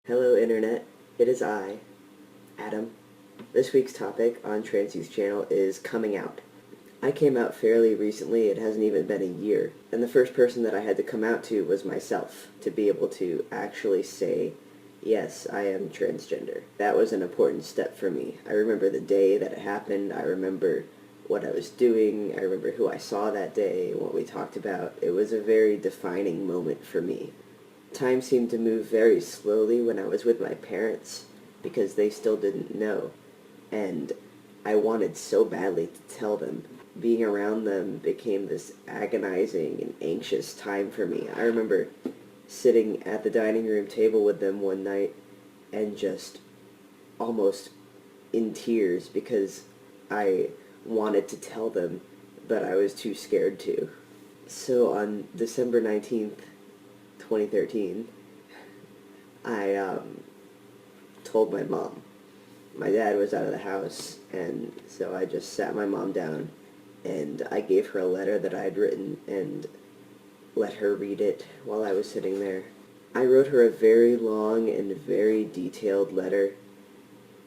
Hello Internet, it is I, Adam. This week's topic on Transy's channel is coming out. I came out fairly recently, it hasn't even been a year, and the first person that I had to come out to was myself, to be able to actually say, yes, I am transgender. That was an important step for me. I remember the day that it happened, I remember what I was doing, I remember who I saw that day, what we talked about. It was a very defining moment for me. Time seemed to move very slowly when I was with my parents because they still didn't know, and I wanted so badly to tell them. Being around them became this agonizing and anxious time for me. I remember sitting at the dining room table with them one night and just almost in tears because I wanted to tell them, but I was too scared to. So on December 19th, 2013, I told my mom. My dad was out of the house, and so I just sat my mom down, and I gave her a letter that I had written and let her read it while I was sitting there. I wrote her a very long and very detailed letter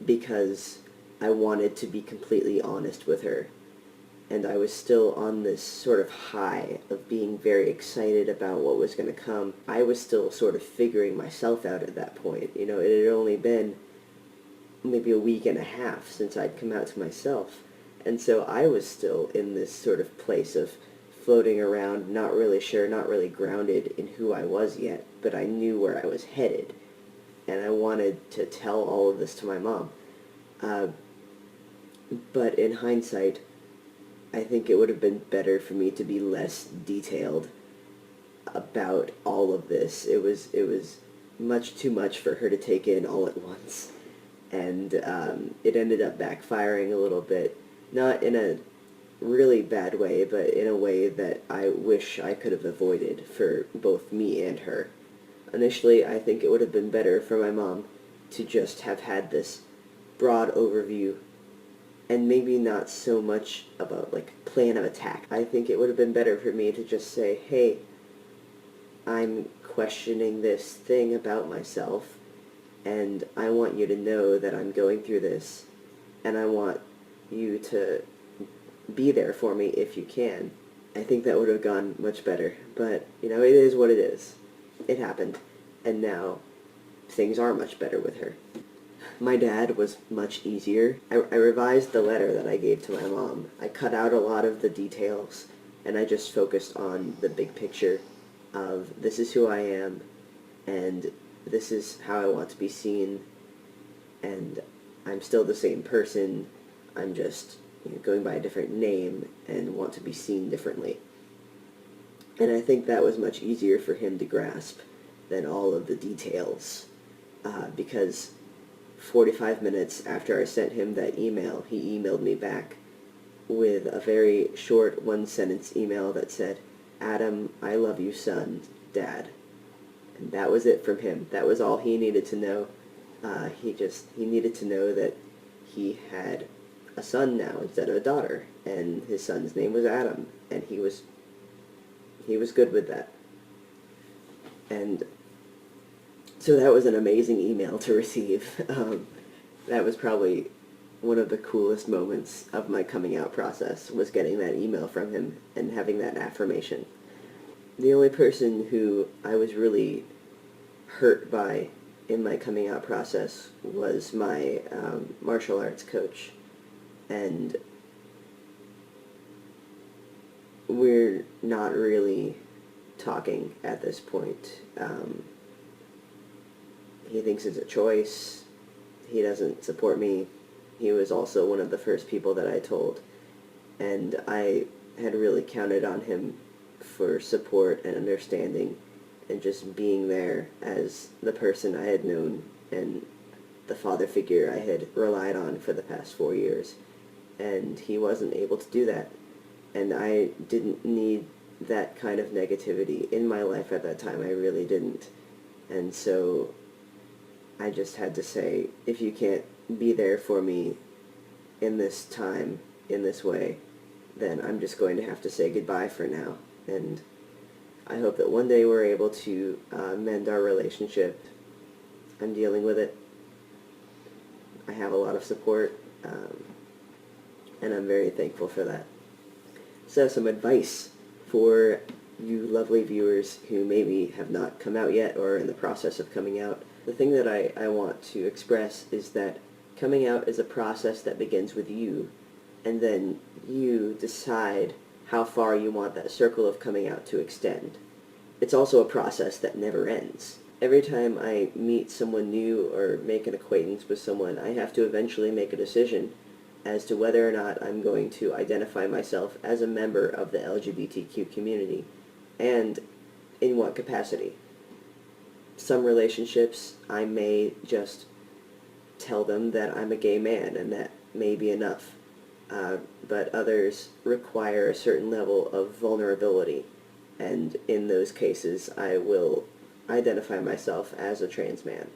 because I wanted to be completely honest with her. And I was still on this sort of high of being very excited about what was going to come. I was still sort of figuring myself out at that point. You know, it had only been maybe a week and a half since I'd come out to myself. And so I was still in this sort of place of floating around, not really sure, not really grounded in who I was yet, but I knew where I was headed. And I wanted to tell all of this to my mom. But in hindsight, I think it would have been better for me to be less detailed about all of this. It was much too much for her to take in all at once, and it ended up backfiring a little bit, not in a really bad way, but in a way that I wish I could have avoided for both me and her. Initially, I think it would have been better for my mom to just have had this broad overview and maybe not so much about, like, plan of attack. I think it would have been better for me to just say, hey, I'm questioning this thing about myself, and I want you to know that I'm going through this, and I want you to be there for me if you can. I think that would have gone much better, but, you know, it is what it is. It happened, and now things are much better with her. My dad was much easier. I revised the letter that I gave to my mom. I cut out a lot of the details, and I just focused on the big picture of this is who I am, and this is how I want to be seen, and I'm still the same person. I'm just, you know, going by a different name and want to be seen differently. And I think that was much easier for him to grasp than all of the details, because 45 minutes after I sent him that email, he emailed me back with a very short one-sentence email that said, Adam, I love you, son, Dad. And that was it from him. That was all he needed to know. He needed to know that he had a son now instead of a daughter, and his son's name was Adam, and he was good with that. And so that was an amazing email to receive. That was probably one of the coolest moments of my coming out process, was getting that email from him and having that affirmation. The only person who I was really hurt by in my coming out process was my martial arts coach. And we're not really talking at this point. He thinks it's a choice. He doesn't support me. He was also one of the first people that I told, and I had really counted on him for support and understanding and just being there as the person I had known and the father figure I had relied on for the past 4 years. And he wasn't able to do that. And I didn't need that kind of negativity in my life at that time. I really didn't. And so I just had to say, if you can't be there for me in this time, in this way, then I'm just going to have to say goodbye for now. And I hope that one day we're able to mend our relationship I'm dealing with it. I have a lot of support, and I'm very thankful for that. So some advice for you lovely viewers who maybe have not come out yet or are in the process of coming out. The thing that I want to express is that coming out is a process that begins with you, and then you decide how far you want that circle of coming out to extend. It's also a process that never ends. Every time I meet someone new or make an acquaintance with someone, I have to eventually make a decision as to whether or not I'm going to identify myself as a member of the LGBTQ community, and in what capacity. Some relationships, I may just tell them that I'm a gay man, and that may be enough. But others require a certain level of vulnerability, and in those cases I will identify myself as a trans man.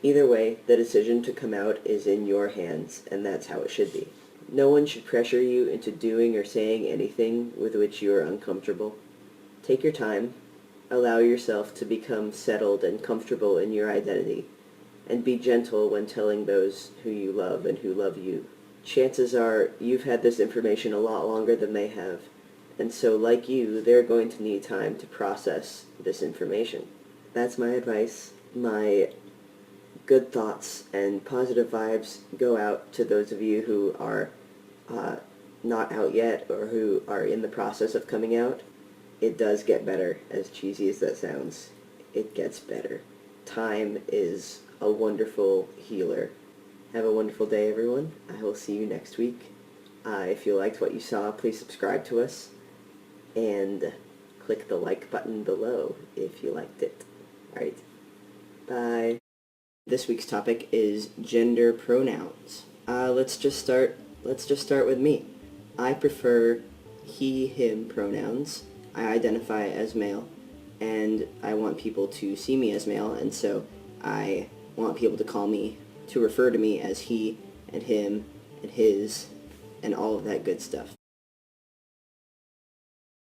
Either way, the decision to come out is in your hands, and that's how it should be. No one should pressure you into doing or saying anything with which you are uncomfortable. Take your time, allow yourself to become settled and comfortable in your identity, and be gentle when telling those who you love and who love you. Chances are you've had this information a lot longer than they have, and so like you, they're going to need time to process this information. That's my advice. My good thoughts and positive vibes go out to those of you who are not out yet or who are in the process of coming out. It does get better, as cheesy as that sounds. It gets better. Time is a wonderful healer. Have a wonderful day, everyone. I will see you next week. If you liked what you saw, please subscribe to us and click the like button below if you liked it. Alright, bye. This week's topic is gender pronouns. Let's just start with me. I prefer he, him pronouns. I identify as male, and I want people to see me as male, and so I want people to refer to me as he and him and his and all of that good stuff.